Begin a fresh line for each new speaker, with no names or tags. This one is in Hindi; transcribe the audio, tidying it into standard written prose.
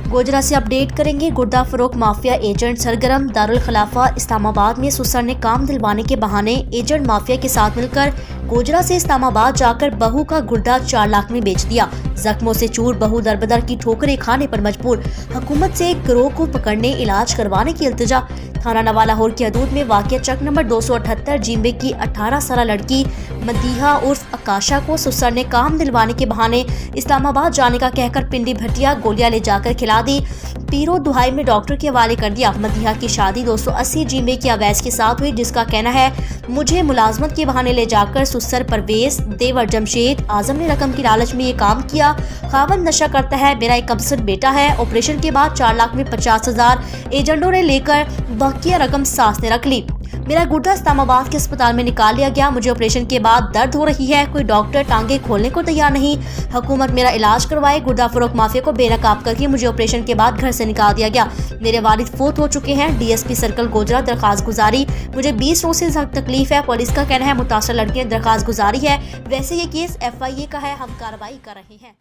गोजरा से अपडेट करेंगे। गुर्दा फरोख माफिया एजेंट सरगर्म। दारुल खिलाफा इस्लामाबाद में सुसर ने काम दिलवाने के बहाने एजेंट माफिया के साथ मिलकर गोजरा से इस्लामाबाद जाकर बहू का गुर्दा 4 लाख में बेच दिया। जख्मों से चूर बहू दरबदर की ठोकरें खाने पर मजबूर। हुकूमत से गिरोह को पकड़ने इलाज करवाने की इल्तिजा। थाना नवा लाहौर की हदूद में वाक़िया चक नंबर 278 जींबे की 18 साल लड़की मदीहा उर्फ आकाशा को सुसर ने काम दिलवाने के बहाने इस्लामाबाद जाने का कहकर पिंडी भटिया गोलियां ले जाकर खिला दी। पीरो दुहाई में डॉक्टर के हवाले कर दिया। मदीहा की शादी 280 जींबे की अवैस के साथ हुई, जिसका कहना है मुझे मुलाजमत के बहाने ले जाकर सुसर परवेज देवर जमशेद आजम ने रकम की लालच में ये काम किया। खावन नशा करता है, मेरा एक कमसद बेटा है। ऑपरेशन के बाद 4 लाख में 50,000 एजेंटों ने लेकर बकिया रकम सास ने रख ली। मेरा गुर्दा इस्लामाबाद के अस्पताल में निकाल लिया गया। मुझे ऑपरेशन के बाद दर्द हो रही है, कोई डॉक्टर टांगे खोलने को तैयार नहीं। हुकूमत मेरा इलाज करवाए। गुर्दा फरोख माफिया को बेनकाब करके मुझे ऑपरेशन के बाद घर से निकाल दिया गया। मेरे वालिद फोत हो चुके हैं। डीएसपी सर्कल गोजरा दरखास्त गुजारी। मुझे 20 रोज से तकलीफ है। पुलिस का कहना है मुतासर लड़की ने दरखास्त गुजारी है। वैसे ये केस FIA का है, हम कार्रवाई कर रहे हैं।